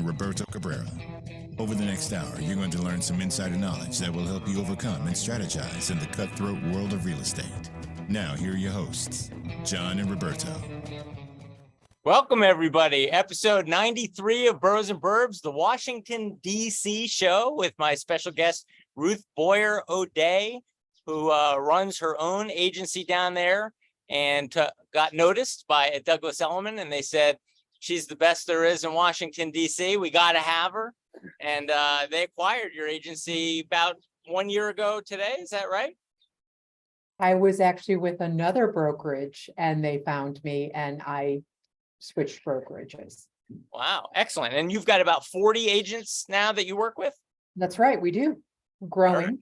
and Roberto Cabrera. Over the next hour, you're going to learn some insider knowledge that will help you overcome and strategize in the cutthroat world of real estate. Now, here are your hosts, John and Roberto. Welcome, everybody. Episode 93 of Boroughs and Burbs, the Washington, D.C. show with my special guest, Ruth Boyer O'Day, who runs her own agency down there and got noticed by Douglas Elliman. And they said, she's the best there is in Washington, D.C. We got to have her. And they acquired your agency about 1 year ago today. Is that right? I was actually with another brokerage and they found me and I switched brokerages. Wow, excellent. And you've got about 40 agents now that you work with? That's right, we do. Growing. Right.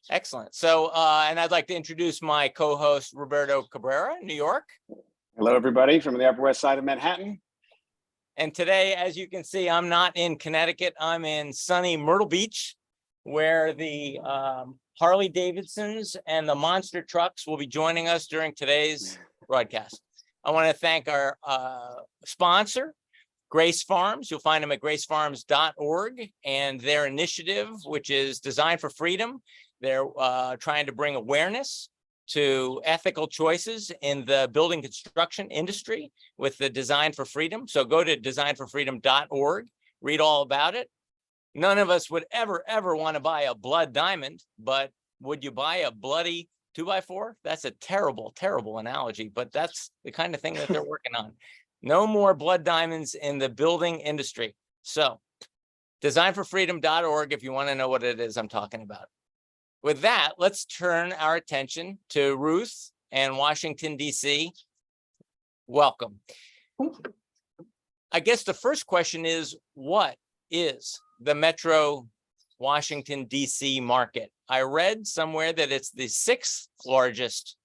Excellent. So, and I'd like to introduce my co-host, Roberto Cabrera, New York. Hello, everybody from the Upper West Side of Manhattan. And today, as you can see, I'm not in Connecticut. I'm in sunny Myrtle Beach, where the Harley Davidsons and the monster trucks will be joining us during today's broadcast. I want to thank our sponsor, Grace Farms. You'll find them at gracefarms.org, and their initiative, which is Design for Freedom. They're trying to bring awareness to ethical choices in the building construction industry with the Design for Freedom. So go to designforfreedom.org, read all about it. None of us would ever want to buy a blood diamond, but would you buy a bloody 2x4? That's a terrible analogy, but that's the kind of thing that they're working on. No more blood diamonds in the building industry. So designforfreedom.org if you want to know what it is I'm talking about. With that, let's turn our attention to Ruth and Washington, D.C. Welcome. I guess the first question is, what is the Metro Washington, D.C. market? I read somewhere that it's the 6th largest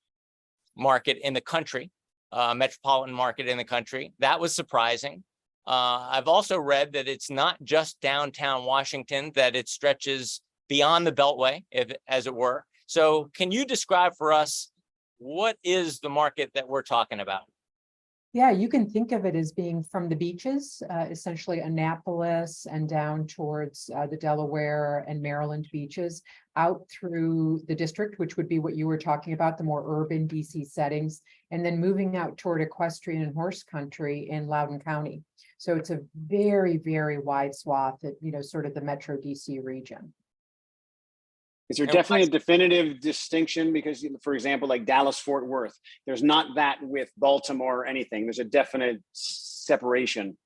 market in the country, metropolitan market in the country. That was surprising. I've also read that it's not just downtown Washington, that it stretches beyond the Beltway, as it were. So can you describe for us, what is the market that we're talking about? Yeah, you can think of it as being from the beaches, essentially Annapolis and down towards the Delaware and Maryland beaches, out through the district, which would be what you were talking about, the more urban DC settings, and then moving out toward equestrian and horse country in Loudoun County. So it's a very wide swath at, sort of the Metro DC region. Is there definitely a definitive distinction? Because, for example, like Dallas-Fort Worth, there's not that with Baltimore or anything. There's a definite separation.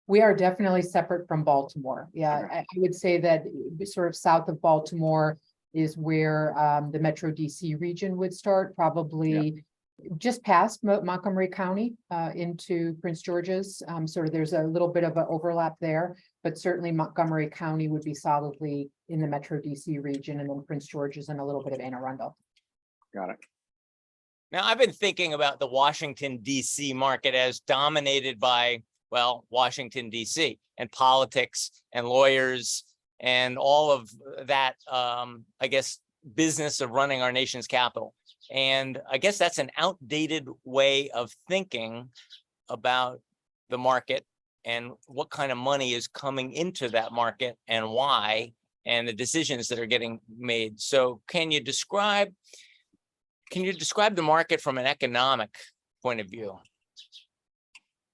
We are definitely separate from Baltimore. Yeah, I would say that sort of south of Baltimore is where the Metro DC region would start, probably just past Montgomery County into Prince George's. Sort of there's a little bit of an overlap there, but certainly Montgomery County would be solidly in the Metro DC region, and then Prince George's and a little bit of Anne Arundel. Got it. Now, I've been thinking about the Washington, D.C. market as dominated by, well, Washington, D.C. and politics and lawyers and all of that, I guess, business of running our nation's capital. And I guess that's an outdated way of thinking about the market and what kind of money is coming into that market and why, and the decisions that are getting made. So can you describe the market from an economic point of view?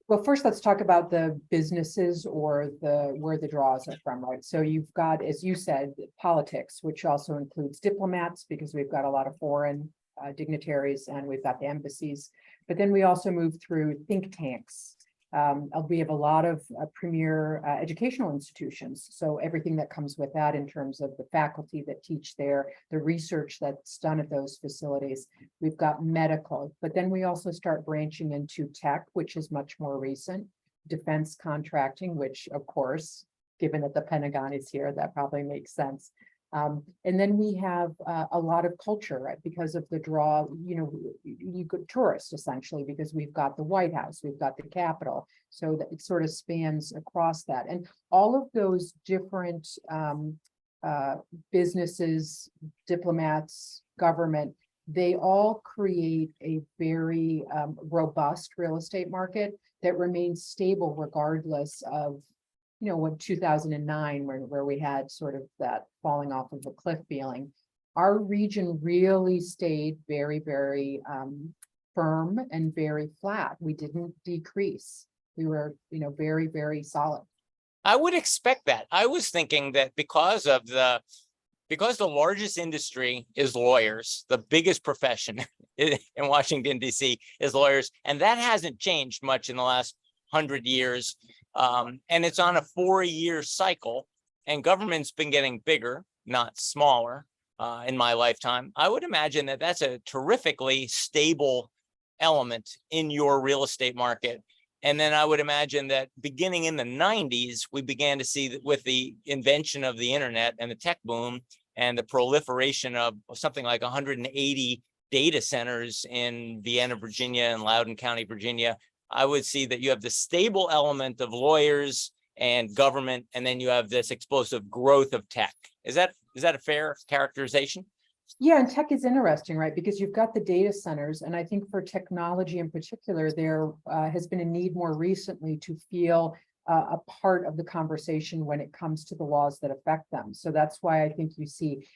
Well, first, let's talk about the businesses or where the draws are from, right? So you've got, as you said, politics, which also includes diplomats, because we've got a lot of foreign dignitaries and we've got the embassies. But then we also move through think tanks. We have a lot of premier educational institutions. So everything that comes with that in terms of the faculty that teach there, the research that's done at those facilities. We've got medical, but then we also start branching into tech, which is much more recent, defense contracting, which of course, given that the Pentagon is here, that probably makes sense. And then we have a lot of culture, right? Because of the draw, you could tourist essentially, because we've got the White House, we've got the Capitol. So that it sort of spans across that. And all of those different businesses, diplomats, government, they all create a very robust real estate market that remains stable regardless of when 2009, where we had sort of that falling off of a cliff feeling, our region really stayed very, very firm and very flat. We didn't decrease. We were, very, very solid. I would expect that. I was thinking that because the largest industry is lawyers, the biggest profession in Washington, D.C. is lawyers, and that hasn't changed much in the last 100 years. And it's on a 4-year cycle, and government's been getting bigger, not smaller, in my lifetime. I would imagine that that's a terrifically stable element in your real estate market. And then I would imagine that beginning in the 90s, we began to see that with the invention of the internet and the tech boom and the proliferation of something like 180 data centers in Vienna, Virginia, and Loudoun County, Virginia, I would see that you have the stable element of lawyers and government, and then you have this explosive growth of tech. Is that a fair characterization? Yeah, and tech is interesting, right? Because you've got the data centers, and I think for technology in particular, there has been a need more recently to feel a part of the conversation when it comes to the laws that affect them. So that's why I think you see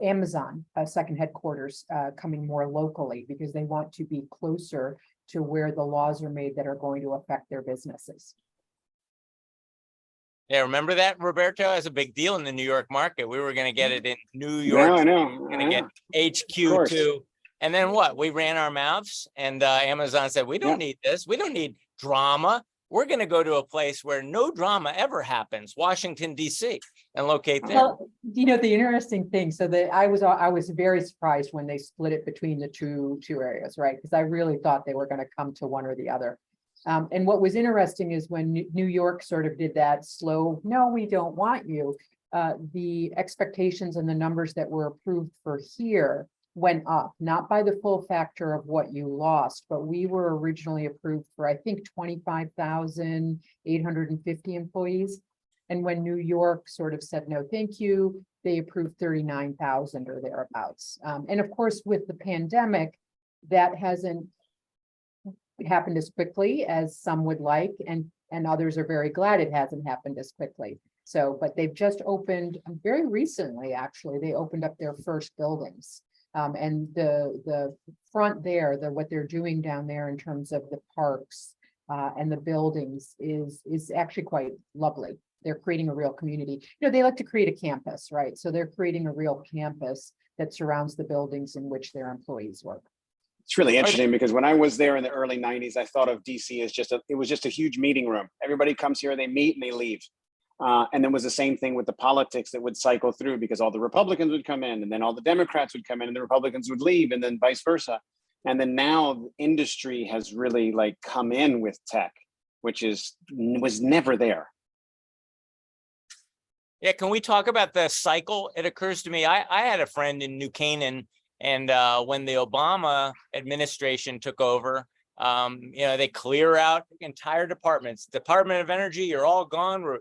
Amazon, second headquarters, coming more locally, because they want to be closer to where the laws are made that are going to affect their businesses. Yeah, remember that, Roberto? As a big deal in the New York market. We were going to get it in New Yeah, York. I know. Going to get HQ too. And then what? We ran our mouths, and Amazon said, we don't need this. We don't need drama. We're going to go to a place where no drama ever happens, Washington, D.C., and locate there. Well, the interesting thing, so that I was very surprised when they split it between the two areas, right? Because I really thought they were going to come to one or the other. And what was interesting is when New York sort of did that slow, no, we don't want you, the expectations and the numbers that were approved for here went up, not by the full factor of what you lost, but we were originally approved for, I think, 25,850 employees. And when New York sort of said, no, thank you, they approved 39,000 or thereabouts. And of course, with the pandemic, that hasn't happened as quickly as some would like, and others are very glad it hasn't happened as quickly. So, but they've just opened very recently, actually, they opened up their first buildings. And the front there, what they're doing down there in terms of the parks and the buildings is actually quite lovely. They're creating a real community. They like to create a campus, right? So they're creating a real campus that surrounds the buildings in which their employees work. It's really interesting because when I was there in the early 90s, I thought of DC as it was just a huge meeting room. Everybody comes here, they meet and they leave. And then was the same thing with the politics that would cycle through, because all the Republicans would come in and then all the Democrats would come in and the Republicans would leave, and then vice versa. And then now industry has really come in with tech, which was never there. Yeah, can we talk about the cycle? It occurs to me, I had a friend in New Canaan, and when the Obama administration took over, they clear out entire departments. Department of Energy, you're all gone.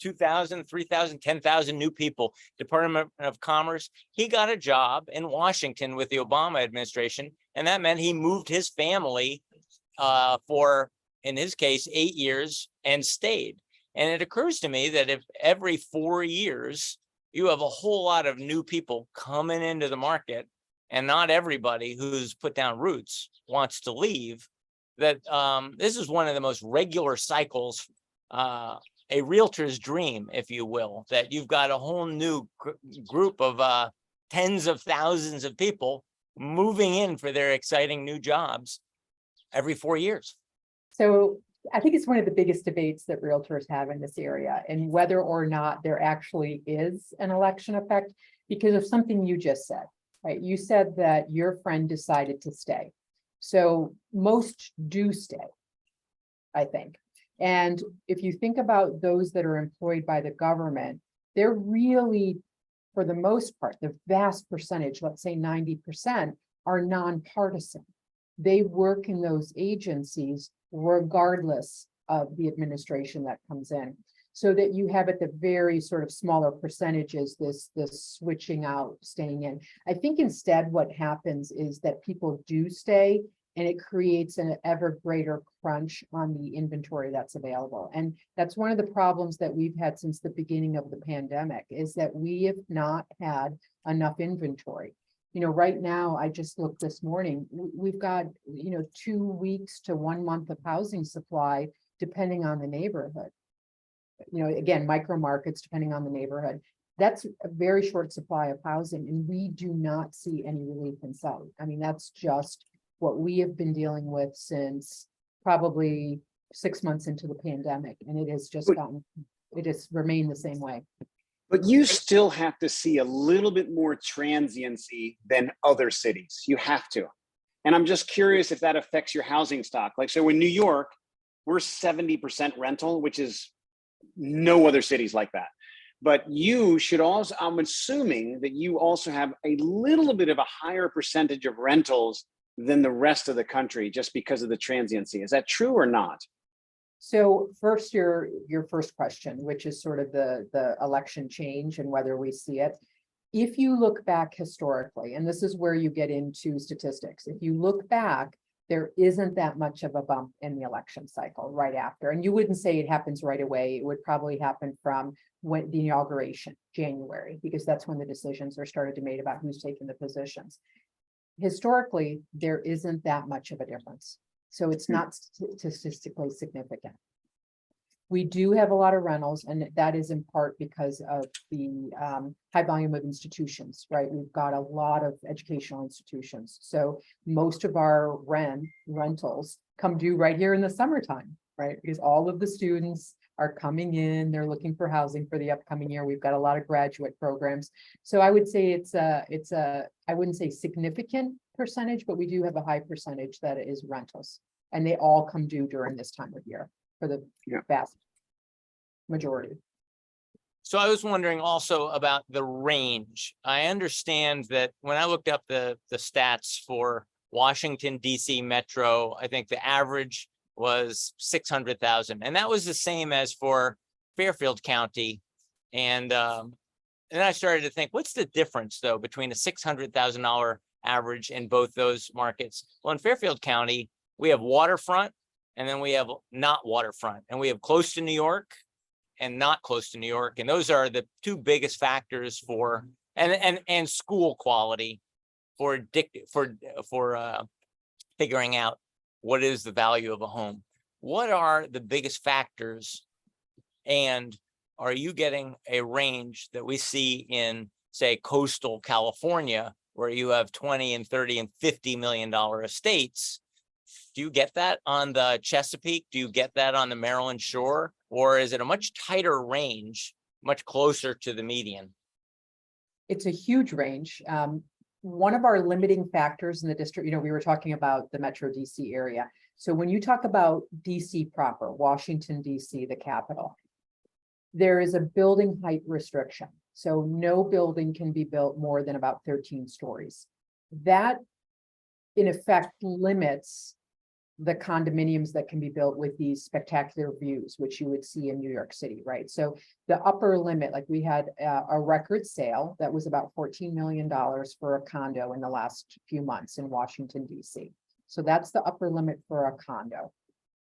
2,000, 3,000, 10,000 new people. Department of Commerce, he got a job in Washington with the Obama administration, and that meant he moved his family for, in his case, 8 years and stayed. And it occurs to me that if every 4 years you have a whole lot of new people coming into the market, and not everybody who's put down roots wants to leave, that this is one of the most regular cycles, a realtor's dream, if you will, that you've got a whole new group of tens of thousands of people moving in for their exciting new jobs every 4 years. So I think it's one of the biggest debates that realtors have in this area, and whether or not there actually is an election effect because of something you just said. Right, you said that your friend decided to stay. So most do stay, I think. And if you think about those that are employed by the government, they're really, for the most part, the vast percentage, let's say 90%, are nonpartisan. They work in those agencies regardless of the administration that comes in. So that you have at the very sort of smaller percentages, this switching out, staying in. I think instead what happens is that people do stay And it creates an ever greater crunch on the inventory that's available. And that's one of the problems that we've had since the beginning of the pandemic, is that we have not had enough inventory. You know, right now, I just looked this morning, we've got, 2 weeks to 1 month of housing supply, depending on the neighborhood. Again, micro markets, depending on the neighborhood. That's a very short supply of housing, and we do not see any relief in sight. I mean, that's just what we have been dealing with since probably 6 months into the pandemic, and it has remained the same way. But you still have to see a little bit more transiency than other cities. You have to. And I'm just curious if that affects your housing stock. Like, so in New York, we're 70% rental, which is no other cities like that. But you should also, I'm assuming that you also have a little bit of a higher percentage of rentals than the rest of the country, just because of the transiency. Is that true or not? So first, your first question, which is sort of the election change and whether we see it. If you look back historically, and this is where you get into statistics, if you look back, there isn't that much of a bump in the election cycle right after. And you wouldn't say it happens right away. It would probably happen from when the inauguration, January, because that's when the decisions are started to be made about who's taking the positions. Historically, there isn't that much of a difference. So it's not statistically significant. We do have a lot of rentals, and that is in part because of the high volume of institutions, right? We've got a lot of educational institutions. So most of our rentals come due right here in the summertime, right? Because all of the students are coming in, they're looking for housing for the upcoming year. We've got a lot of graduate programs. So I would say I wouldn't say significant percentage, but we do have a high percentage that is rentals, and they all come due during this time of year for the vast majority. So I was wondering also about the range. I understand that when I looked up the stats for Washington, D.C. Metro, I think the average was 600,000. And that was the same as for Fairfield County. And then I started to think, what's the difference, though, between a $600,000 average in both those markets? Well, in Fairfield County, we have waterfront, and then we have not waterfront, and we have close to New York and not close to New York. And those are the two biggest factors for, and school quality for figuring out what is the value of a home. What are the biggest factors, and are you getting a range that we see in, say, coastal California, where you have 20 and 30 and $50 million estates? Do you get that on the Chesapeake? Do you get that on the Maryland shore? Or is it a much tighter range, much closer to the median? It's a huge range. One of our limiting factors in the district, we were talking about the Metro DC area. So when you talk about DC proper, Washington, DC, the capital, there is a building height restriction. So no building can be built more than about 13 stories. That, in effect, limits the condominiums that can be built with these spectacular views, which you would see in New York City, right? So the upper limit, like we had a record sale that was about $14 million for a condo in the last few months in Washington, D.C. So that's the upper limit for a condo.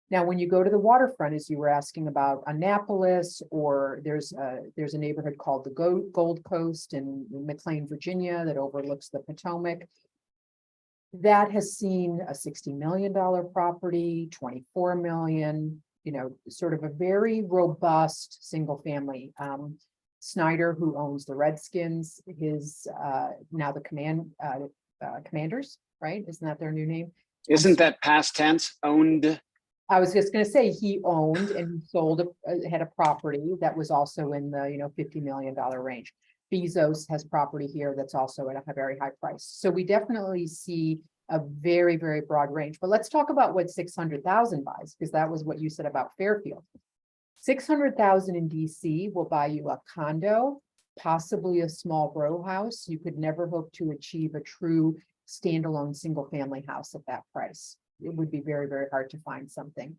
Now, when you go to the waterfront, as you were asking about Annapolis, or there's a neighborhood called the Gold Coast in McLean, Virginia, that overlooks the Potomac. That has seen a $60 million property, 24 million, sort of a very robust single family. Snyder, who owns the Redskins, his now the Commanders, right? Isn't that their new name? Isn't that past tense? Owned? I was just going to say he owned and sold had a property that was also in the $50 million range. Bezos has property here that's also at a very high price. So we definitely see a very, very broad range. But let's talk about what 600,000 buys, because that was what you said about Fairfield. 600,000 in DC will buy you a condo, possibly a small row house. You could never hope to achieve a true standalone single family house at that price. It would be very, very hard to find something.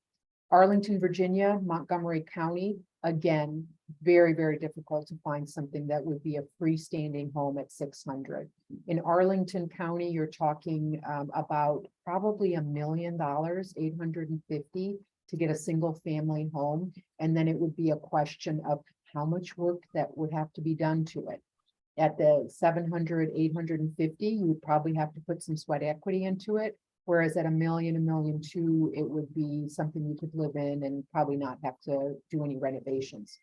Arlington, Virginia, Montgomery County, again, very, very difficult to find something that would be a freestanding home at 600. In Arlington County, you're talking about probably $1 million, 850 to get a single family home. And then it would be a question of how much work that would have to be done to it. At the 700, 850, you would probably have to put some sweat equity into it. Whereas at $1 million, $1.2 million, it would be something you could live in and probably not have to do any renovations.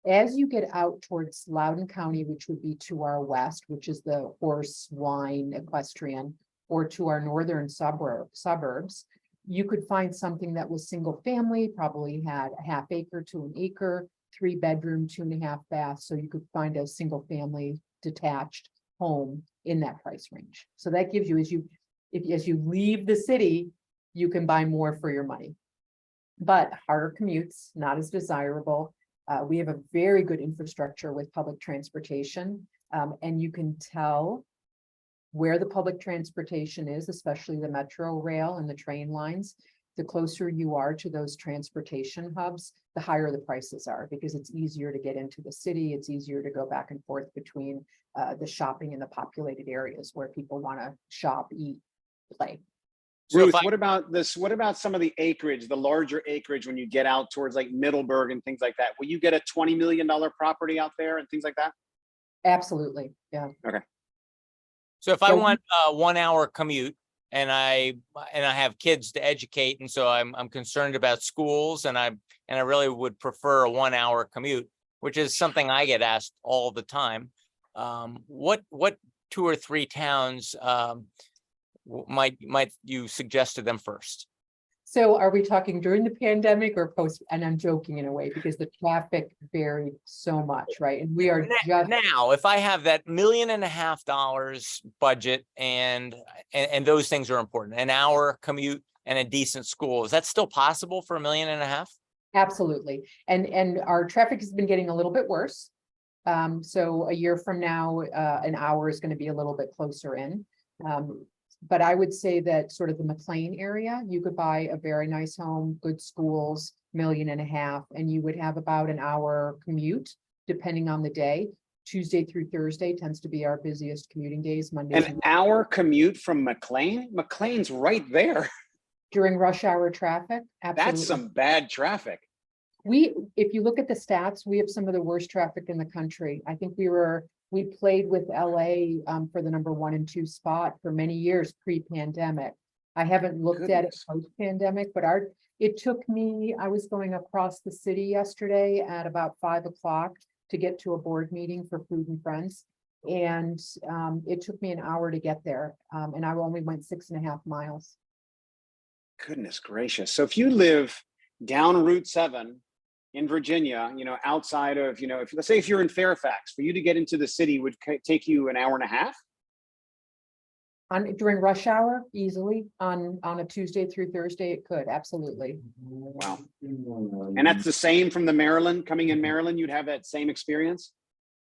As you get out towards Loudoun County, which would be to our west, which is the horse, wine, equestrian, or to our northern suburbs, you could find something that was single family, probably had a half acre to an acre, 3-bedroom, 2.5 baths. So you could find a single family detached home in that price range. So that gives you, as you leave the city, you can buy more for your money. But harder commutes, not as desirable. We have a very good infrastructure with public transportation, and you can tell where the public transportation is, especially the metro rail and the train lines. The closer you are to those transportation hubs, the higher the prices are, because it's easier to get into the city. It's easier to go back and forth between the shopping in the populated areas where people want to shop, eat, play. So Ruth, what about this? What about some of the acreage, the larger acreage when you get out towards like Middleburg and things like that? Will you get a $20 million property out there and things like that? Absolutely, yeah. Okay. So if I So- want a 1 hour commute and I have kids to educate, and so I'm concerned about schools, and I really would prefer a 1 hour commute, which is something I get asked all the time. What 2 or 3 towns might you suggest to them first? So are we talking during the pandemic or post? And I'm joking in a way because the traffic varied so much, right? And we are just Now, if I have that $1.5 million budget and those things are important, an hour commute and a decent school, is that still possible for $1.5 million? absolutely. And our traffic has been getting a little bit worse. So a year from now, an hour is going to be a little bit closer in. But I would say that sort of the McLean area, you could buy a very nice home, good schools, $1.5 million, and you would have about an hour commute, depending on the day. Tuesday through Thursday tends to be our busiest commuting days. Mondays An hour commute from McLean? McLean's right there. during rush hour traffic. Absolutely. That's some bad traffic. If you look at the stats, we have some of the worst traffic in the country. I think we played with LA for the number 1 and 2 spot for many years pre-pandemic. I haven't looked at it post-pandemic, but it took me, I was going across the city yesterday at about 5 o'clock to get to a board meeting for Food and Friends. And it took me an hour to get there. And I only went 6.5 miles. Goodness gracious. So if you live down Route 7 in Virginia, outside of, let's say if you're in Fairfax, for you to get into the city would take you an hour and a half? During rush hour, easily on a Tuesday through Thursday, it could, absolutely. Wow. And that's the same from the Maryland, coming in Maryland, you'd have that same experience?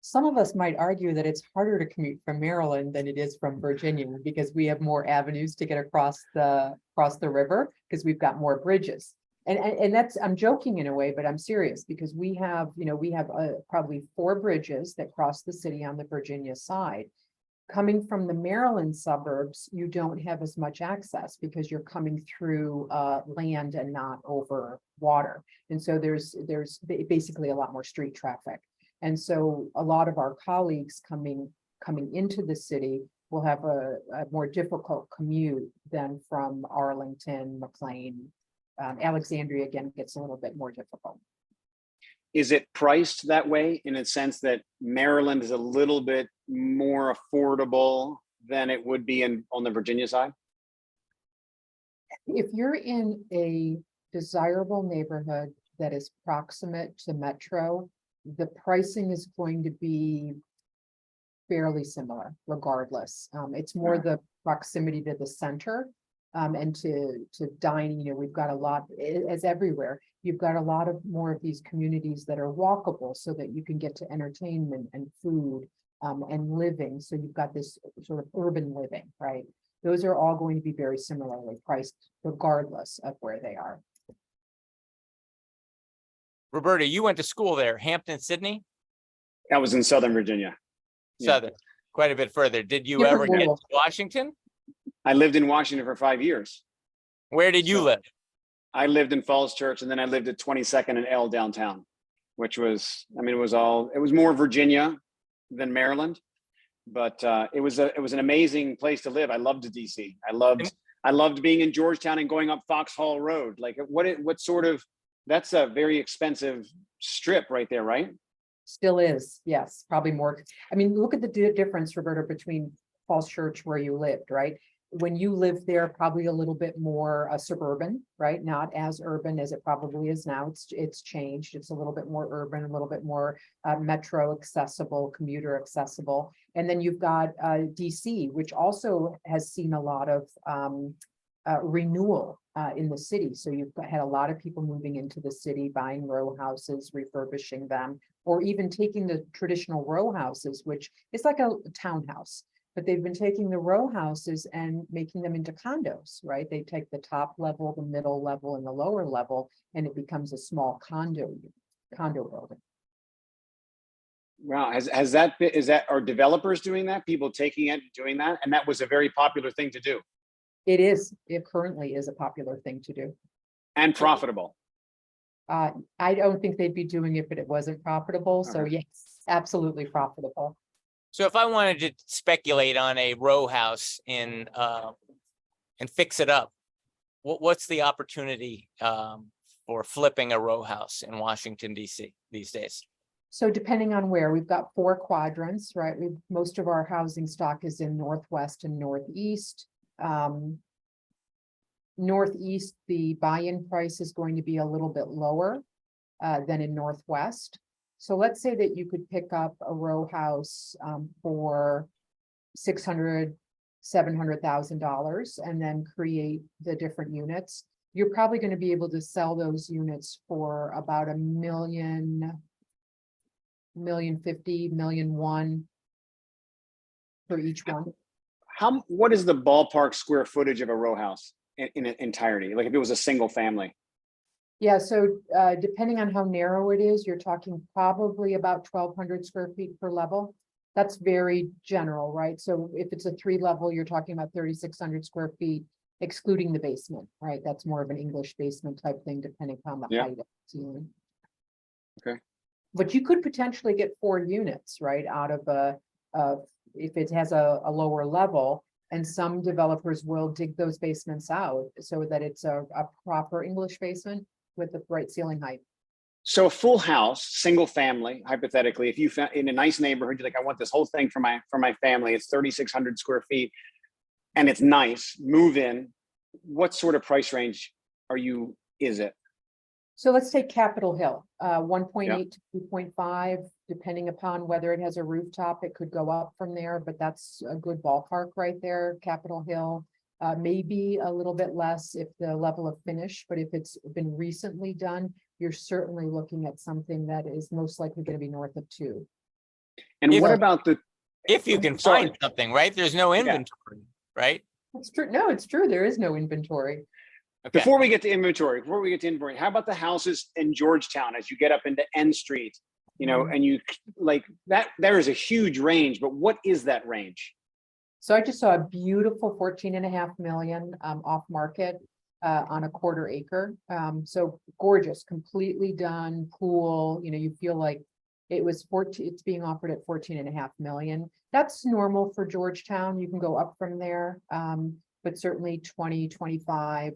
Some of us might argue that it's harder to commute from Maryland than it is from Virginia because we have more avenues to get across the river because we've got more bridges. And that's, I'm joking in a way, but I'm serious because we have probably 4 bridges that cross the city on the Virginia side. Coming from the Maryland suburbs, you don't have as much access because you're coming through land and not over water. And so there's basically a lot more street traffic. And so a lot of our colleagues coming into the city will have a more difficult commute than from Arlington, McLean. Alexandria, again, gets a little bit more difficult. Is it priced that way in a sense that Maryland is a little bit more affordable than it would be on the Virginia side? If you're in a desirable neighborhood that is proximate to metro, the pricing is going to be fairly similar regardless. It's more the proximity to the center and to dining. We've got a lot, as everywhere, you've got a lot of more of these communities that are walkable so that you can get to entertainment and food and living. So you've got this sort of urban living, right? Those are all going to be very similarly priced regardless of where they are. Roberta, you went to school there, Hampton, Sydney, That was in Southern Virginia. Yeah. Southern, quite a bit further. Did you Different ever get to world. Washington? I lived in Washington for 5 years. Where did you So- live? I lived in Falls Church, and then I lived at 22nd and L downtown, which was, I mean, it was more Virginia than Maryland, but it was an amazing place to live. I loved DC. I loved being in Georgetown and going up Foxhall Road. Like what sort of, that's a very expensive strip right there, right? Still is, yes, probably more. I mean, look at the difference, Roberta, between Falls Church where you lived, right? When you lived there, probably a little bit more suburban, right? Not as urban as it probably is now. It's changed. It's a little bit more urban, a little bit more metro accessible, commuter accessible. And then you've got DC, which also has seen a lot of renewal in the city. So you've had a lot of people moving into the city, buying row houses, refurbishing them, or even taking the traditional row houses, which is like a townhouse. But they've been taking the row houses and making them into condos, right? They take the top level, the middle level, and the lower level, and it becomes a small condo building. Wow. Are developers doing that? People taking it and doing that? And that was a very popular thing to do. It is. It currently is a popular thing to do. And profitable. I don't think they'd be doing it, but it wasn't profitable. So Okay. yes, absolutely profitable. So if I wanted to speculate on a row house and fix it up, what's the opportunity for flipping a row house in Washington, D.C. these days? So depending on where, we've got 4 quadrants, right? Most of our housing stock is in Northwest and Northeast. Northeast, the buy-in price is going to be a little bit lower than in Northwest. So let's say that you could pick up a row house for $600,000, $700,000 and then create the different units. You're probably going to be able to sell those units for about $1.05 million, $1.1 million for each one. What is the ballpark square footage of a row house in entirety? Like if it was a single family? Yeah, so depending on how narrow it is, you're talking probably about 1,200 square feet per level. That's very general, right? So if it's a 3-level, you're talking about 3,600 square feet, excluding the basement, right? That's more of an English basement type thing, depending upon the height of the ceiling. Okay. But you could potentially get 4 units, right, out of if it has a lower level. And some developers will dig those basements out so that it's a proper English basement with the right ceiling height. So a full house, single family, hypothetically, if you found in a nice neighborhood, you're like, I want this whole thing for my family. It's 3,600 square feet and it's nice, move in. What sort of price range is it? So let's take Capitol Hill, 1.8 to 2.5, depending upon whether it has a rooftop, it could go up from there, but that's a good ballpark right there, Capitol Hill. Maybe a little bit less if the level of finish, but if it's been recently done, you're certainly looking at something that is most likely going to be north of 2. And what about if you can Sorry. find something, right? There's no inventory, right? It's true. No, it's true. There is no inventory. Okay. Before we get to inventory, how about the houses in Georgetown as you get up into N Street, and you like that, there is a huge range, but what is that range? So I just saw a beautiful 14.5 million off market on a 1/4 acre. So gorgeous, completely done, pool, you feel like it's being offered at 14.5 million. That's normal for Georgetown. You can go up from there, but certainly 20, 25.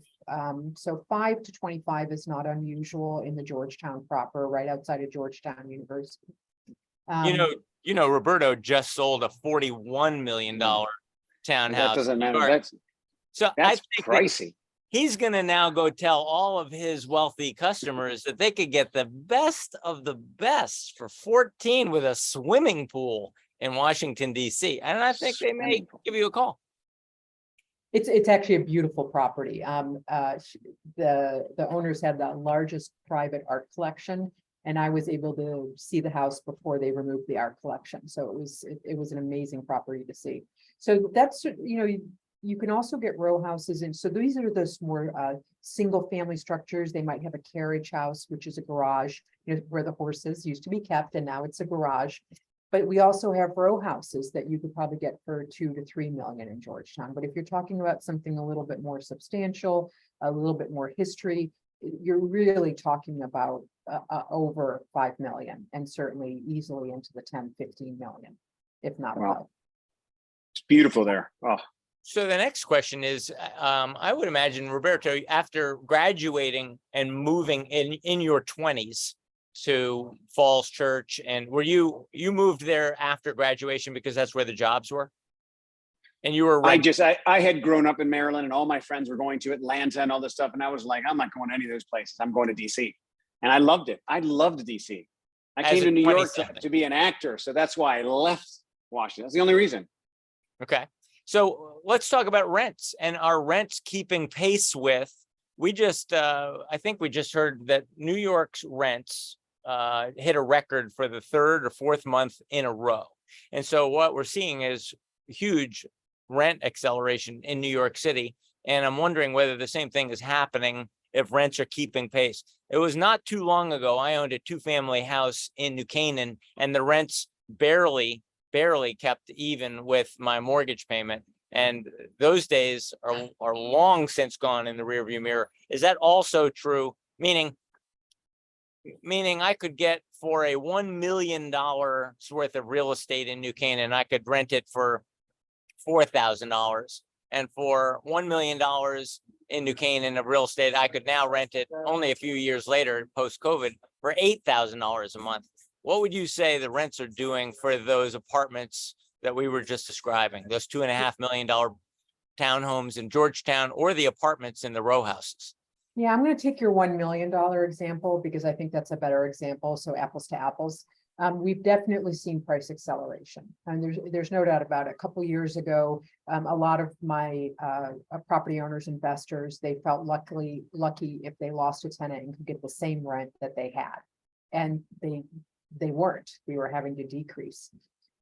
So 5 to 25 is not unusual in the Georgetown proper, right outside of Georgetown University. Roberto just sold a $41 million townhouse. That doesn't matter. That's I think pricey. He's going to now go tell all of his wealthy customers that they could get the best of the best for 14 with a swimming pool in Washington, D.C. And I think they may give you a call. It's actually a beautiful property. The owners had the largest private art collection, and I was able to see the house before they removed the art collection. So it was an amazing property to see. So that's, You can also get row houses, and so these are those more single family structures. They might have a carriage house, which is a garage, where the horses used to be kept, and now it's a garage. But we also have row houses that you could probably get for 2 to 3 million in Georgetown. But if you're talking about something a little bit more substantial, a little bit more history, you're really talking about over 5 million, and certainly easily into the 10, 15 million, if not above. It's beautiful there. Oh, So the next question is, I would imagine, Roberto, after graduating and moving in your 20s to Falls Church, and you moved there after graduation because that's where the jobs were? And you were I had grown up in Maryland, and all my friends were going to Atlanta and all this stuff. And I was like, I'm not going to any of those places. I'm going to DC. And I loved it. I loved DC. I came to New York to be an actor. So that's why I left Washington. That's the only reason. Okay. So let's talk about rents, and are rents keeping pace with, I think we just heard that New York's rents hit a record for the 3rd or 4th month in a row. And so what we're seeing is huge rent acceleration in New York City. And I'm wondering whether the same thing is happening if rents are keeping pace. It was not too long ago, I owned a 2-family house in New Canaan, and the rents barely kept even with my mortgage payment. And those days are long since gone in the rearview mirror. Is that also true? Meaning I could get, for a $1 million worth of real estate in New Canaan, I could rent it for $4,000. And for $1 million in New Canaan of real estate, I could now rent it only a few years later, post-COVID, for $8,000 a month. What would you say the rents are doing for those apartments that we were just describing, those $2.5 million townhomes in Georgetown, or the apartments in the row houses? Yeah, I'm going to take your $1 million example because I think that's a better example. So apples to apples. We've definitely seen price acceleration, and there's no doubt about it. A couple of years ago, a lot of my property owners, investors, they felt lucky if they lost a tenant and could get the same rent that they had, and they weren't. We were having to decrease.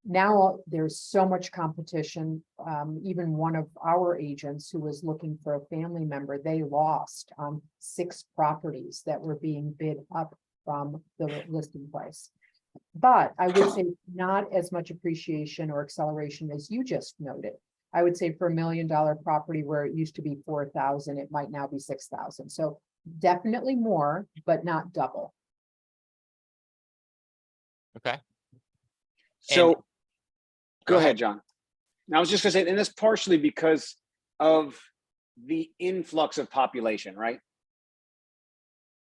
Now there's so much competition. Even one of our agents who was looking for a family member, they lost 6 properties that were being bid up from the listing price. But I would say not as much appreciation or acceleration as you just noted. I would say for $1 million property where it used to be 4,000, it might now be 6,000. So definitely more, but not double. Okay. So go ahead, John. I was just gonna say, and that's partially because of the influx of population, right?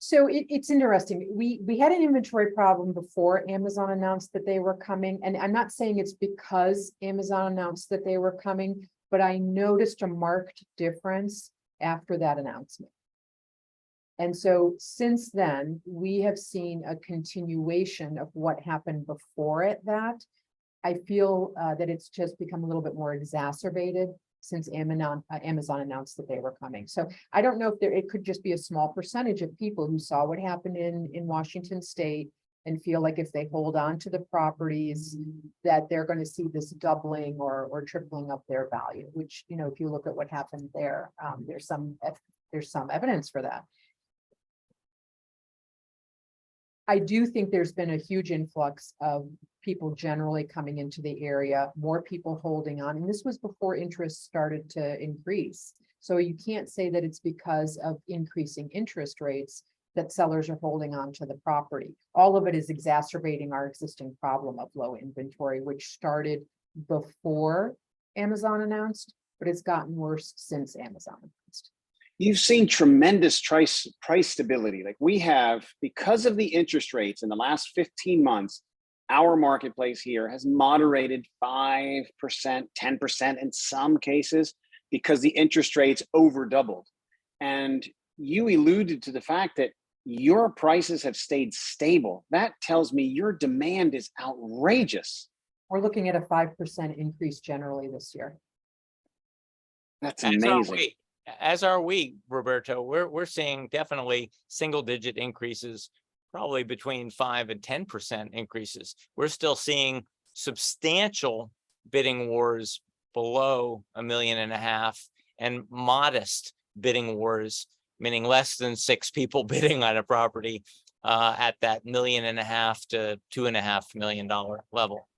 So it's interesting. We had an inventory problem before Amazon announced that they were coming. And I'm not saying it's because Amazon announced that they were coming, but I noticed a marked difference after that announcement. And so since then, we have seen a continuation of what happened before it that. I feel that it's just become a little bit more exacerbated since Amazon announced that they were coming. So I don't know if it could just be a small percentage of people who saw what happened in Washington State and feel like if they hold on to the properties that they're going to see this doubling or tripling up their value, which, if you look at what happened there, there's some evidence for that. I do think there's been a huge influx of people generally coming into the area, more people holding on. And this was before interest started to increase. So you can't say that it's because of increasing interest rates that sellers are holding on to the property. All of it is exacerbating our existing problem of low inventory, which started before Amazon announced, but it's gotten worse since Amazon announced. You've seen tremendous price stability. Like we have, because of the interest rates in the last 15 months, our marketplace here has moderated 5%, 10% in some cases because the interest rates over doubled. And you alluded to the fact that your prices have stayed stable. That tells me your demand is outrageous. We're looking at a 5% increase generally this year. That's amazing. As are we, Roberto. We're seeing definitely single-digit increases, probably between 5 and 10% increases. We're still seeing substantial bidding wars below $1.5 million, and modest bidding wars, meaning less than 6 people bidding on a property at that $1.5 million to $2.5 million level.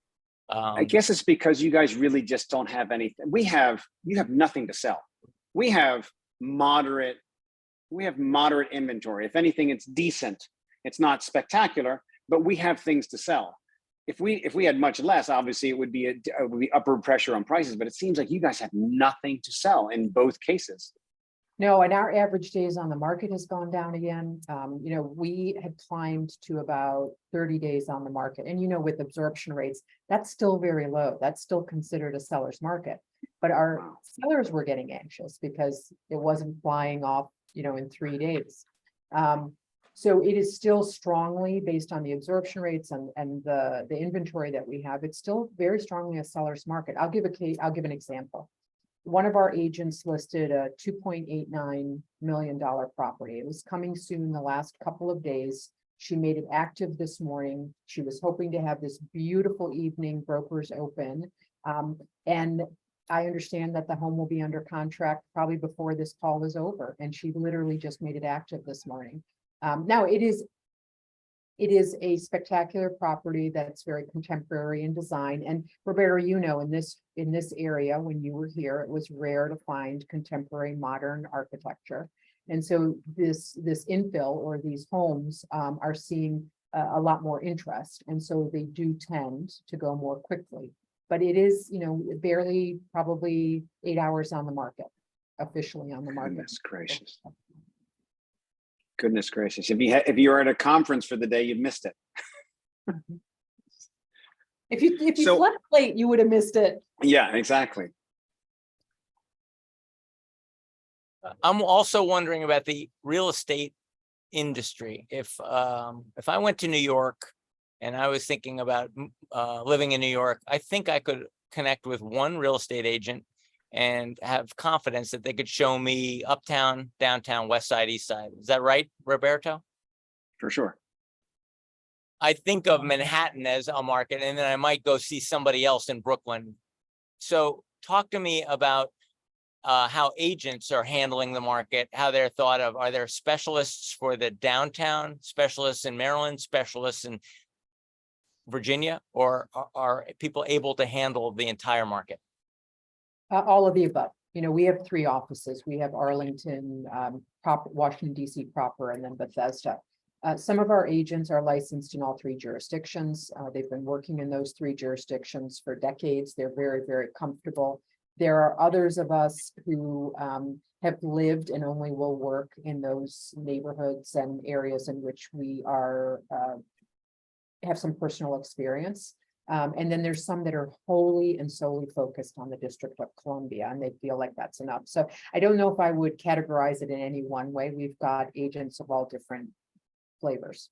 I guess it's because you guys really just don't have anything. You have nothing to sell. We have moderate inventory. If anything, it's decent. It's not spectacular, but we have things to sell. If we had much less, obviously it would be upward pressure on prices, but it seems like you guys have nothing to sell in both cases. No, and our average days on the market has gone down again. We had climbed to about 30 days on the market. And, with absorption rates, that's still very low. That's still considered a seller's market. But our sellers were getting anxious because it wasn't flying off, in 3 days. So it is still strongly based on the absorption rates and the inventory that we have. It's still very strongly a seller's market. I'll give an example. One of our agents listed a $2.89 million property. It was coming soon the last couple of days. She made it active this morning. She was hoping to have this beautiful evening, brokers open. And I understand that the home will be under contract probably before this call is over. And she literally just made it active this morning. Now it is a spectacular property that's very contemporary in design. And Roberta, in this area, when you were here, it was rare to find contemporary modern architecture. And so this infill or these homes are seeing a lot more interest. And so they do tend to go more quickly. But it is, barely probably 8 hours on the market, officially on the market. Goodness gracious. Goodness gracious. If you were at a conference for the day, you'd missed it. If you slept late, you would have missed it. Yeah, exactly. I'm also wondering about the real estate industry. If I went to New York and I was thinking about living in New York, I think I could connect with one real estate agent and have confidence that they could show me uptown, downtown, west side, east side. Is that right, Roberto? For sure. I think of Manhattan as a market, and then I might go see somebody else in Brooklyn. So talk to me about how agents are handling the market, how they're thought of. Are there specialists for the downtown, specialists in Maryland, specialists in Virginia, or are people able to handle the entire market? All of the above. We have 3 offices. We have Arlington, Washington, D.C. proper, and then Bethesda. Some of our agents are licensed in all 3 jurisdictions. They've been working in those 3 jurisdictions for decades. They're very, very comfortable. There are others of us who have lived and only will work in those neighborhoods and areas in which we are have some personal experience. And then there's some that are wholly and solely focused on the District of Columbia, and they feel like that's enough. So I don't know if I would categorize it in any one way. We've got agents of all different flavors.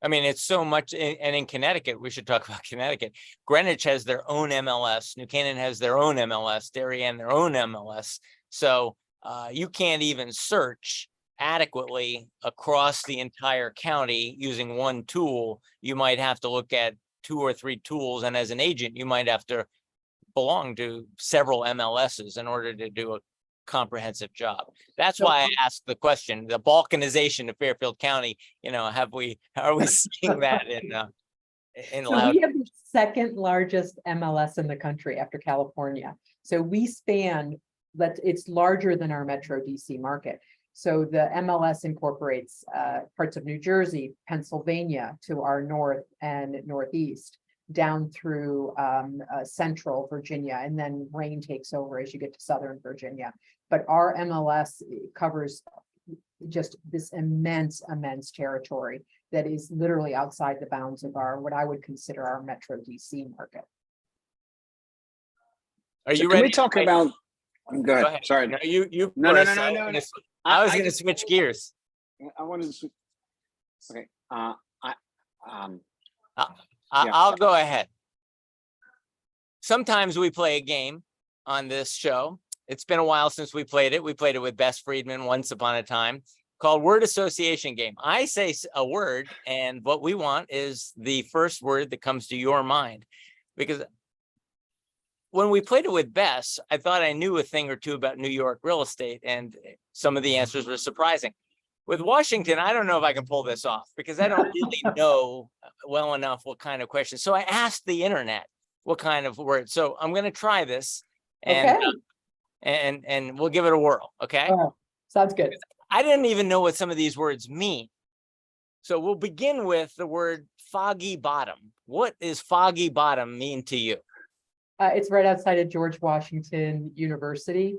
I mean, it's so much, and in Connecticut, we should talk about Connecticut. Greenwich has their own MLS. New Canaan has their own MLS. Darien their own MLS. So you can't even search adequately across the entire county using one tool. You might have to look at 2 or 3 tools, and as an agent, you might have to belong to several MLSs in order to do a comprehensive job. That's why I asked the question, the balkanization of Fairfield County, are we seeing that in so we have the 2nd largest MLS in the country after California. So we span, but it's larger than our Metro DC market. So the MLS incorporates parts of New Jersey, Pennsylvania to our north and northeast, down through central Virginia, and then rain takes over as you get to southern Virginia. But our MLS covers just this immense territory that is literally outside the bounds of what I would consider our Metro DC market. Are you Can ready? we talk about? Go ahead. Go ahead. Sorry. No, you. No. I was going to switch gears. I wanted to switch. Okay. I'll go ahead. Sometimes we play a game on this show. It's been a while since we played it. We played it with Bess Friedman once upon a time, called word association game. I say a word, and what we want is the first word that comes to your mind, because when we played it with Bess, I thought I knew a thing or two about New York real estate, and some of the answers were surprising. With Washington, I don't know if I can pull this off because I don't really know well enough what kind of questions. So I asked the internet what kind of words. So I'm going to try this, and and we'll give it a whirl. Okay. Sounds good. I didn't even know what some of these words mean. So we'll begin with the word foggy bottom. What does foggy bottom mean to you? It's right outside of George Washington University.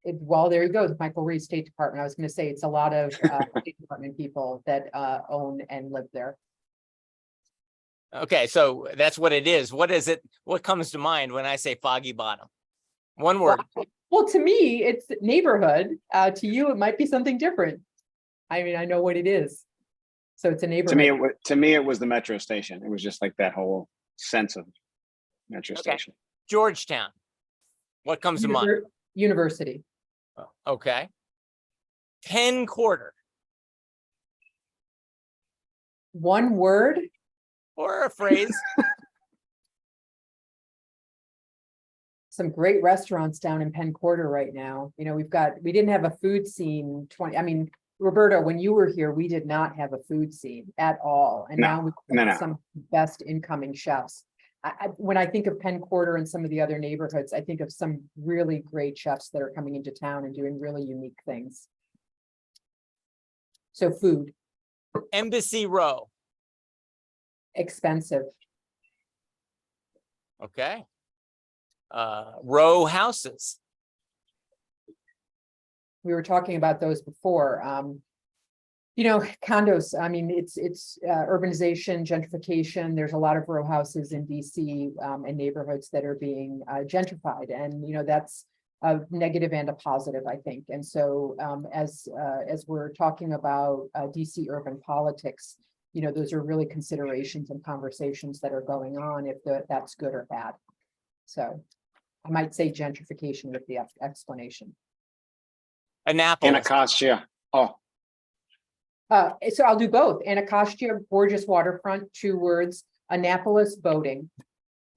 Well, there you go, Michael Reed, State Department. I was going to say it's a lot of State Department people that own and live there. Okay, so that's what it is. What is it? What comes to mind when I say foggy bottom? One word. Well, to me, it's neighborhood. To you, it might be something different. I mean, I know what it is. So it's a neighborhood. To me, it was the metro station. It was just like that whole sense of metro station. Georgetown. What comes to mind? University. Okay. Penn Quarter. One word? Or a phrase. Some great restaurants down in Penn Quarter right now. You know, we didn't have a food scene Roberto, when you were here, we did not have a food scene at all. And now we have some best incoming chefs. When I think of Penn Quarter and some of the other neighborhoods, I think of some really great chefs that are coming into town and doing really unique things. So food. Embassy Row. Expensive. Okay. Row houses. We were talking about those before. You know, condos, I mean, it's urbanization, gentrification. There's a lot of row houses in DC and neighborhoods that are being gentrified. And, you know, that's a negative and a positive, I think. And so as we're talking about DC urban politics, you know, those are really considerations and conversations that are going on if that's good or bad. So I might say gentrification with the explanation. Annapolis. Anacostia. Oh. So I'll do both. Anacostia, gorgeous waterfront, 2 words. Annapolis, boating.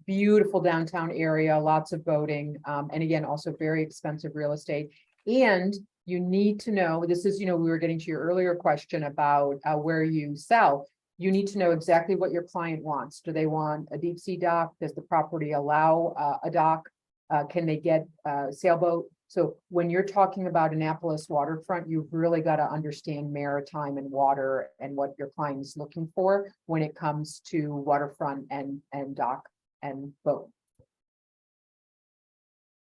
Beautiful downtown area, lots of boating. And again, also very expensive real estate. And you need to know, this is, you know, we were getting to your earlier question about where you sell. You need to know exactly what your client wants. Do they want a deep sea dock? Does the property allow a dock? Can they get a sailboat? So when you're talking about Annapolis waterfront, you've really got to understand maritime and water and what your client is looking for when it comes to waterfront and dock and boat.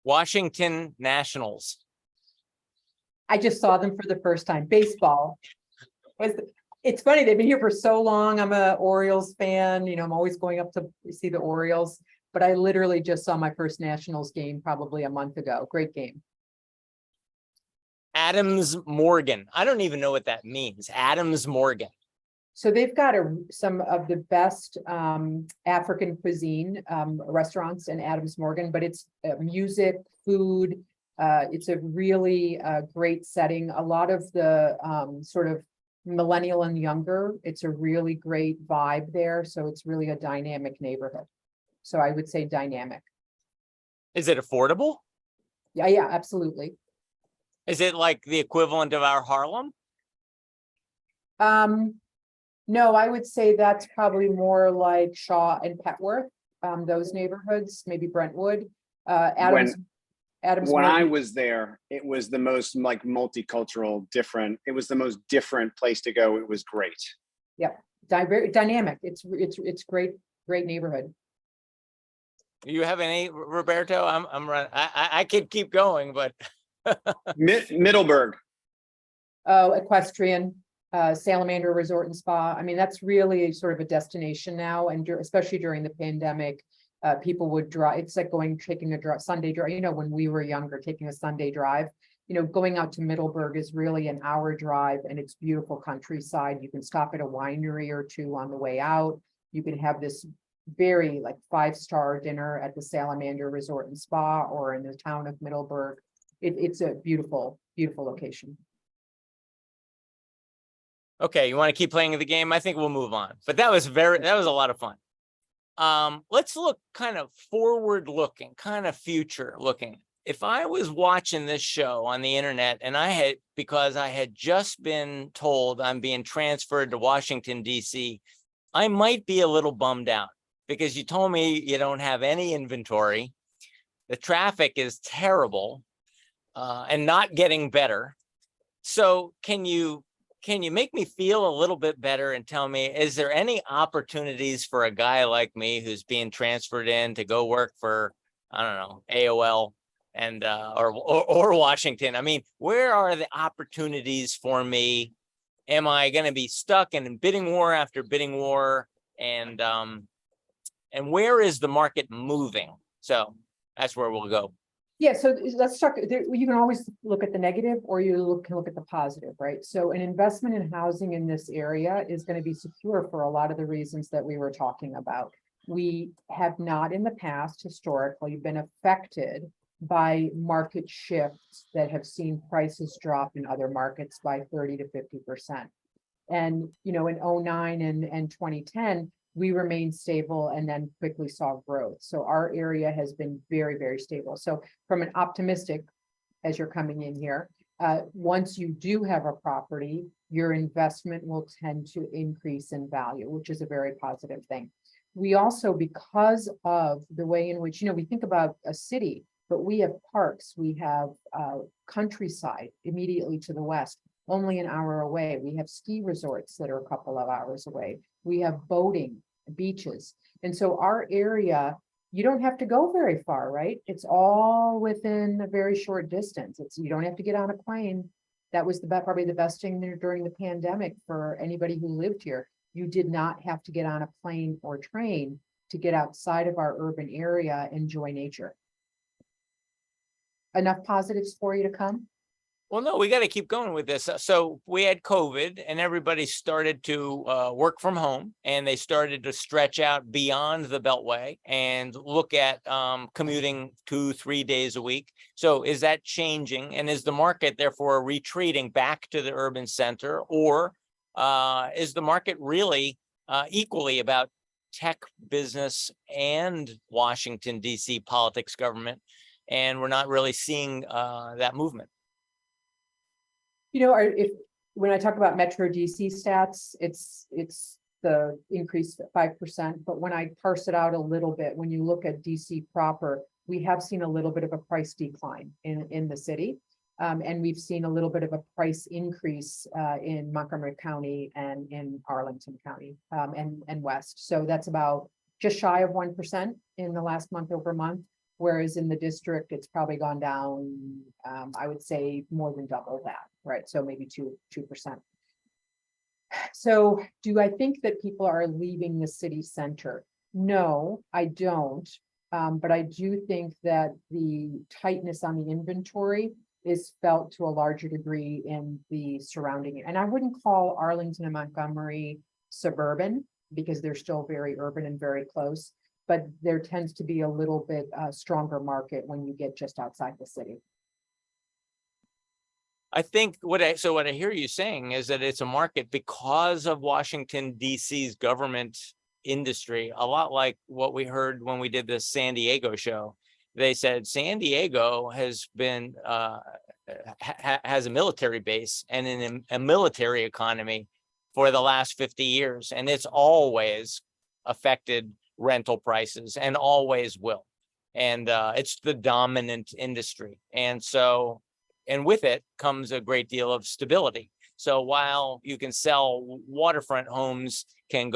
Washington Nationals. I just saw them for the first time. Baseball. It's funny, they've been here for so long. I'm a Orioles fan. You know, I'm always going up to see the Orioles. But I literally just saw my first Nationals game probably a month ago. Great game. Adams Morgan. I don't even know what that means. Adams Morgan. So they've got some of the best African cuisine restaurants in Adams Morgan, but it's music, food. It's a really great setting. A lot of the sort of millennial and younger, it's a really great vibe there. So it's really a dynamic neighborhood. So I would say dynamic. Is it affordable? Yeah, absolutely. Is it like the equivalent of our Harlem? No, I would say that's probably more like Shaw and Petworth, those neighborhoods, maybe Brentwood. Adams when I was there, it was the most like multicultural, different. It was the most different place to go. It was great. Yep, very dynamic. It's great neighborhood. You have any, Roberto? I'm running. I could keep going, but Middleburg. Oh, equestrian, Salamander Resort and Spa. I mean, that's really sort of a destination now, and especially during the pandemic, people would drive. It's like taking a Sunday drive. You know, when we were younger, taking a Sunday drive. You know, going out to Middleburg is really an hour drive, and it's beautiful countryside. You can stop at a winery or 2 on the way out. You can have this very like 5-star dinner at the Salamander Resort and Spa or in the town of Middleburg. It's a beautiful, beautiful location. Okay, you want to keep playing the game? I think we'll move on. But that was a lot of fun. let's look kind of forward looking, kind of future looking. If I was watching this show on the internet and because I had just been told I'm being transferred to Washington, D.C., I might be a little bummed out because you told me you don't have any inventory. The traffic is terrible and not getting better. So can you make me feel a little bit better and tell me, is there any opportunities for a guy like me who's being transferred in to go work for, I don't know, AOL and or Washington? I mean, where are the opportunities for me? Am I going to be stuck in bidding war after bidding war? And where is the market moving? So that's where we'll go. Yeah, so let's talk. You can always look at the negative, or can look at the positive, right? So an investment in housing in this area is going to be secure for a lot of the reasons that we were talking about. We have not in the past historically been affected by market shifts that have seen prices drop in other markets by 30 to 50%. And, you know, in 09 and 2010, we remained stable and then quickly saw growth. So our area has been very, very stable. So from an optimistic, as you're coming in here, once you do have a property, your investment will tend to increase in value, which is a very positive thing. We also, because of the way in which, you know, we think about a city, but we have parks, we have countryside immediately to the west, only an hour away. We have ski resorts that are a couple of hours away. We have boating, beaches. And so our area, you don't have to go very far, right? It's all within a very short distance. You don't have to get on a plane. That was probably the best thing there during the pandemic for anybody who lived here. You did not have to get on a plane or train to get outside of our urban area, enjoy nature. Enough positives for you to come? Well, no, we got to keep going with this. So we had COVID and everybody started to work from home, and they started to stretch out beyond the Beltway and look at commuting 2-3 days a week. So is that changing? And is the market therefore retreating back to the urban center, or is the market really equally about tech, business, and Washington, D.C. politics, government, and we're not really seeing that movement? You know, when I talk about Metro DC stats, it's the increase 5%. But when I parse it out a little bit, when you look at DC proper, we have seen a little bit of a price decline in the city. And we've seen a little bit of a price increase in Montgomery County and in Arlington County and West. So that's about just shy of 1% in the last month over month. Whereas in the district, it's probably gone down, I would say more than double that, right? So maybe 2%. So do I think that people are leaving the city center? No, I don't. But I do think that the tightness on the inventory is felt to a larger degree in the surrounding. And I wouldn't call Arlington and Montgomery suburban because they're still very urban and very close. But there tends to be a little bit stronger market when you get just outside the city. I think what I hear you saying is that it's a market because of Washington, D.C.'s government industry, a lot like what we heard when we did the San Diego show. They said San Diego has been has a military base and a military economy for the last 50 years, and it's always affected rental prices and always will. And it's the dominant industry. And so, and with it comes a great deal of stability. So while you can sell waterfront homes can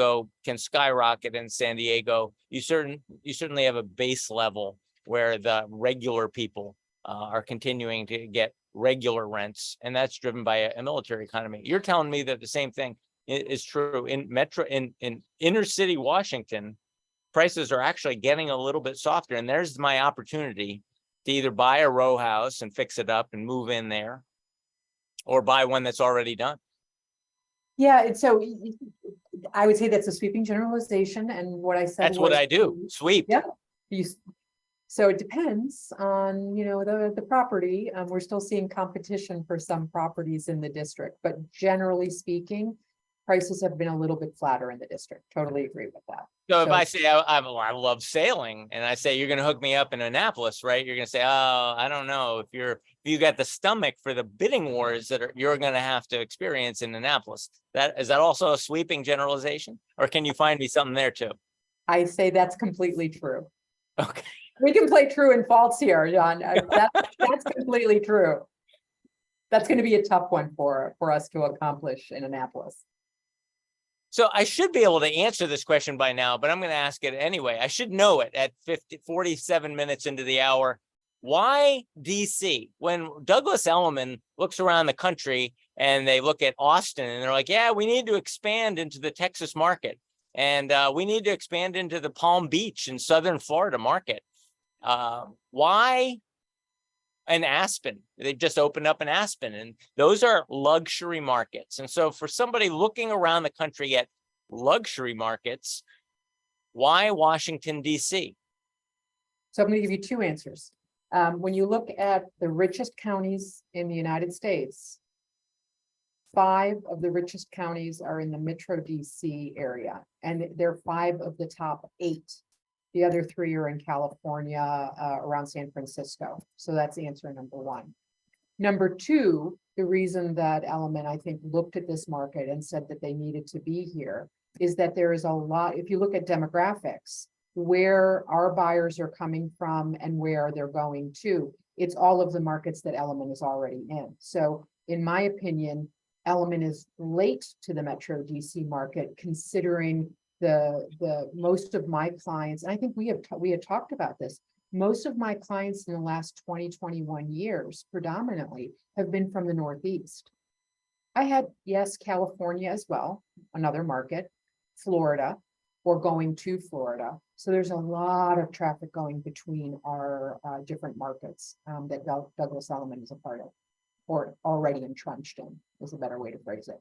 skyrocket in San Diego, you certainly have a base level where the regular people are continuing to get regular rents, and that's driven by a military economy. You're telling me that the same thing is true in inner city Washington. Prices are actually getting a little bit softer, and there's my opportunity to either buy a row house and fix it up and move in there, or buy one that's already done. Yeah, and so I would say that's a sweeping generalization, and what I said that's what I do, sweep. Yeah. So it depends on, you know, the property. We're still seeing competition for some properties in the district, but generally speaking, prices have been a little bit flatter in the district. Totally agree with that. So if I say I love sailing and I say you're going to hook me up in Annapolis, right? You're going to say, oh, I don't know if you got the stomach for the bidding wars you're going to have to experience in Annapolis. Is that also a sweeping generalization, or can you find me something there too? I say that's completely true. Okay. We can play true and false here, John. That's completely true. That's going to be a tough one for us to accomplish in Annapolis. So I should be able to answer this question by now, but I'm going to ask it anyway. I should know it at 47 minutes into the hour. Why DC? When Douglas Elliman looks around the country and they look at Austin and they're like, yeah, we need to expand into the Texas market. And we need to expand into the Palm Beach and Southern Florida market. Why an Aspen? They just opened up an Aspen, and those are luxury markets. And so for somebody looking around the country at luxury markets, why Washington, D.C.? So I'm going to give you two answers. When you look at the richest counties in the United States, 5 of the richest counties are in the Metro DC area, and they're 5 of the top 8. The other 3 are in California, around San Francisco. So that's answer number 1. Number 2, the reason that Elliman, I think, looked at this market and said that they needed to be here is that there is a lot, if you look at demographics, where our buyers are coming from and where they're going to, it's all of the markets that Elliman is already in. So in my opinion, Elliman is late to the Metro DC market, considering the most of my clients, and I think we had talked about this, most of my clients in the last 21 years predominantly have been from the Northeast. I had, yes, California as well, another market, Florida, or going to Florida. So there's a lot of traffic going between our different markets that Douglas Elliman is a part of, or already entrenched in, is a better way to phrase it.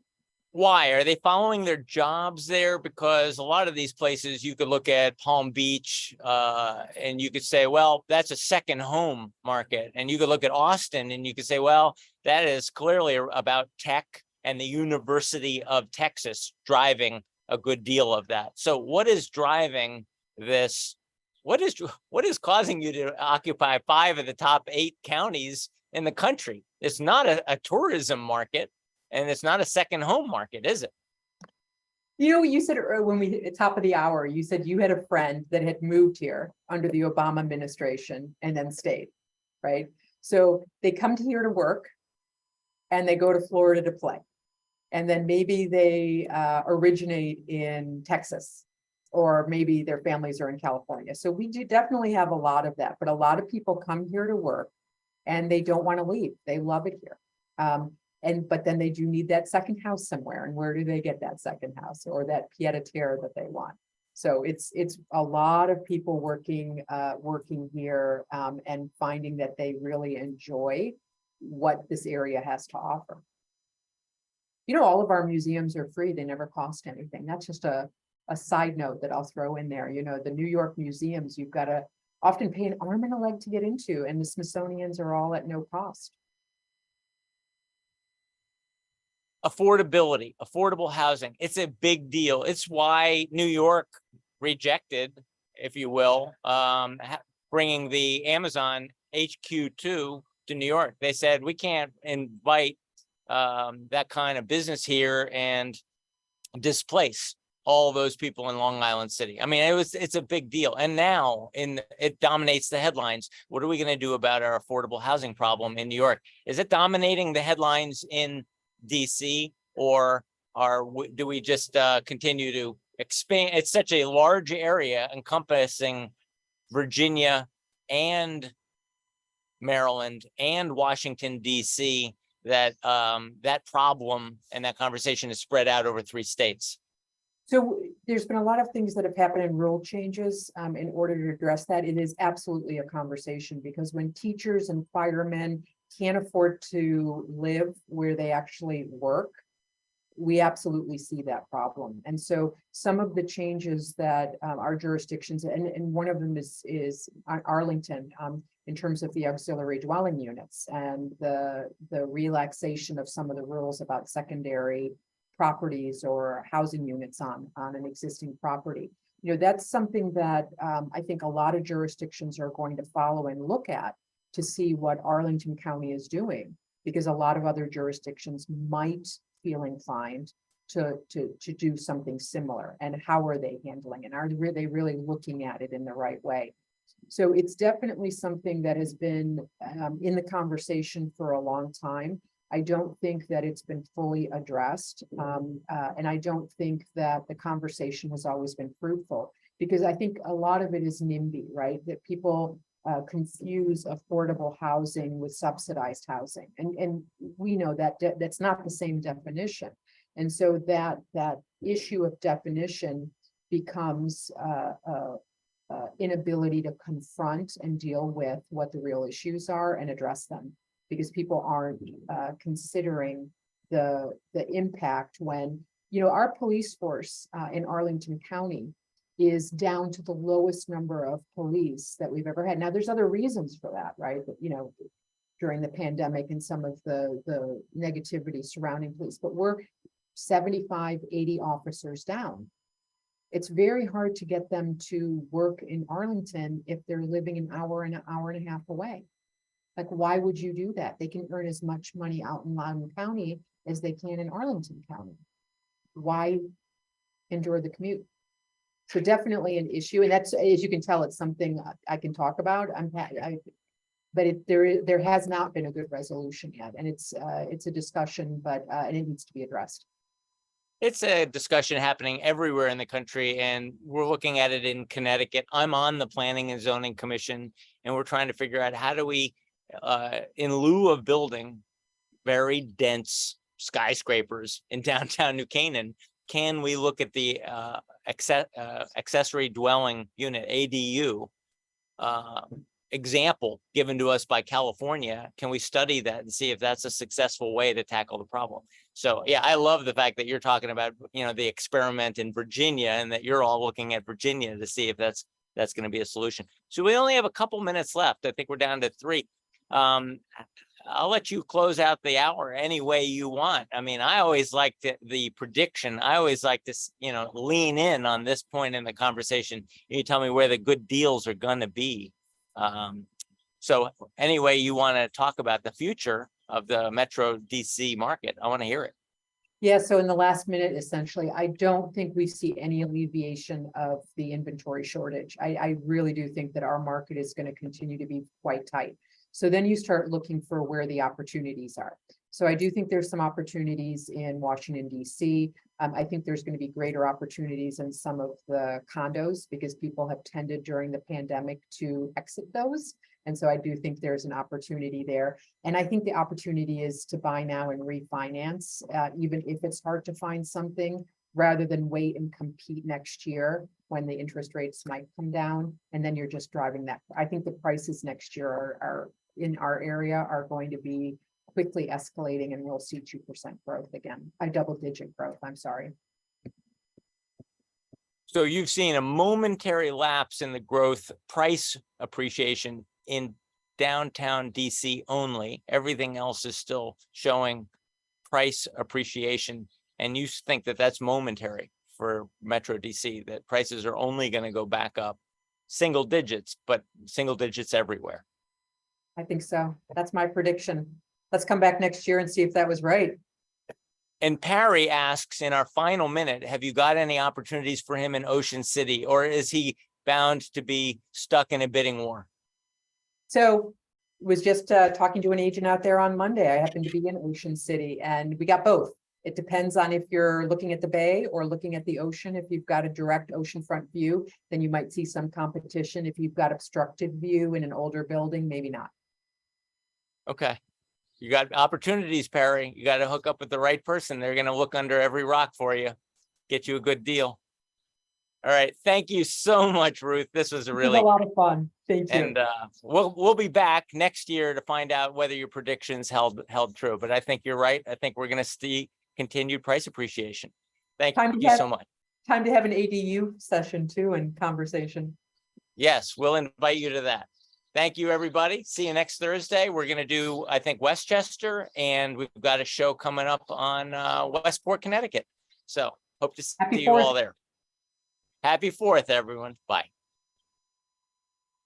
Why? Are they following their jobs there? Because a lot of these places, you could look at Palm Beach and you could say, well, that's a second home market. And you could look at Austin and you could say, well, that is clearly about tech and the University of Texas driving a good deal of that. So what is driving this? What is causing you to occupy 5 of the top 8 counties in the country? It's not a tourism market. And it's not a second home market, is it? You know, you said when we at top of the hour, you said you had a friend that had moved here under the Obama administration and then stayed, right? So they come to here to work and they go to Florida to play. And then maybe they originate in Texas, or maybe their families are in California. So we do definitely have a lot of that, but a lot of people come here to work and they don't want to leave. They love it here. But then they do need that second house somewhere. And where do they get that second house or that pied-à-terre that they want? So it's a lot of people working here and finding that they really enjoy what this area has to offer. You know, all of our museums are free. They never cost anything. That's just a side note that I'll throw in there. You know, the New York museums, you've got to often pay an arm and a leg to get into, and the Smithsonian's are all at no cost. Affordability, affordable housing. It's a big deal. It's why New York rejected, if you will, bringing the Amazon HQ2 to New York. They said, we can't invite that kind of business here and displace all those people in Long Island City. I mean, it's a big deal. And now it dominates the headlines. What are we going to do about our affordable housing problem in New York? Is it dominating the headlines in DC, or do we just continue to expand? It's such a large area encompassing Virginia and Maryland and Washington, D.C., that that problem and that conversation is spread out over 3 states. So there's been a lot of things that have happened in rule changes in order to address that. It is absolutely a conversation, because when teachers and firemen can't afford to live where they actually work, we absolutely see that problem. And so some of the changes that our jurisdictions, and one of them is Arlington, in terms of the auxiliary dwelling units and the relaxation of some of the rules about secondary properties or housing units on an existing property. That's something that I think a lot of jurisdictions are going to follow and look at to see what Arlington County is doing, because a lot of other jurisdictions might feel inclined to do something similar. And how are they handling it? Are they really looking at it in the right way? So it's definitely something that has been in the conversation for a long time. I don't think that it's been fully addressed. And I don't think that the conversation has always been fruitful, because I think a lot of it is NIMBY, right? That people confuse affordable housing with subsidized housing. And we know that that's not the same definition. And so that issue of definition becomes inability to confront and deal with what the real issues are and address them, because people aren't considering the impact when, our police force in Arlington County is down to the lowest number of police that we've ever had. Now, there's other reasons for that, right? But, during the pandemic and some of the negativity surrounding police, but we're 75, 80 officers down. It's very hard to get them to work in Arlington if they're living an hour and a half away. Like, why would you do that? They can earn as much money out in Loudoun County as they can in Arlington County. Why endure the commute? So definitely an issue. And that's, as you can tell, it's something I can talk about. But there has not been a good resolution yet. And it's a discussion, but and it needs to be addressed. It's a discussion happening everywhere in the country, and we're looking at it in Connecticut. I'm on the Planning and Zoning Commission, and we're trying to figure out how do we, in lieu of building very dense skyscrapers in downtown New Canaan, can we look at the accessory dwelling unit, ADU, example given to us by California? Can we study that and see if that's a successful way to tackle the problem? So yeah, I love the fact that you're talking about, the experiment in Virginia, and that you're all looking at Virginia to see if that's going to be a solution. So we only have a couple minutes left. I think we're down to 3. I'll let you close out the hour any way you want. I mean, I always like the prediction. I always like to, lean in on this point in the conversation. You tell me where the good deals are going to be. So anyway, you want to talk about the future of the Metro DC market, I want to hear it. Yeah, so in the last minute, essentially, I don't think we see any alleviation of the inventory shortage. I really do think that our market is going to continue to be quite tight. So then you start looking for where the opportunities are. So I do think there's some opportunities in Washington, D.C. I think there's going to be greater opportunities in some of the condos, because people have tended during the pandemic to exit those. And so I do think there's an opportunity there. And I think the opportunity is to buy now and refinance, even if it's hard to find something, rather than wait and compete next year when the interest rates might come down. And then you're just driving that. I think the prices next year are in our area are going to be quickly escalating, and we'll see 2% growth again, a double-digit growth, I'm sorry. So you've seen a momentary lapse in the growth price appreciation in downtown DC only. Everything else is still showing price appreciation. And you think that that's momentary for Metro DC, that prices are only going to go back up single digits, but single digits everywhere. I think so. That's my prediction. Let's come back next year and see if that was right. And Parry asks in our final minute, have you got any opportunities for him in Ocean City, or is he bound to be stuck in a bidding war? So was just talking to an agent out there on Monday. I happened to be in Ocean City, and we got both. It depends on if you're looking at the bay or looking at the ocean. If you've got a direct oceanfront view, then you might see some competition. If you've got obstructed view in an older building, maybe not. Okay. You got opportunities, Perry. You got to hook up with the right person. They're going to look under every rock for you, get you a good deal. All right. Thank you so much, Ruth. This was a lot of fun. Thank you. And we'll be back next year to find out whether your predictions held true. But I think you're right. I think we're going to see continued price appreciation. Thank you so much. Time to have an ADU session too, and conversation. Yes, we'll invite you to that. Thank you, everybody. See you next Thursday. We're going to do, I think, Westchester, and we've got a show coming up on Westport, Connecticut. So hope to see you all there. Happy 4th, everyone. Bye.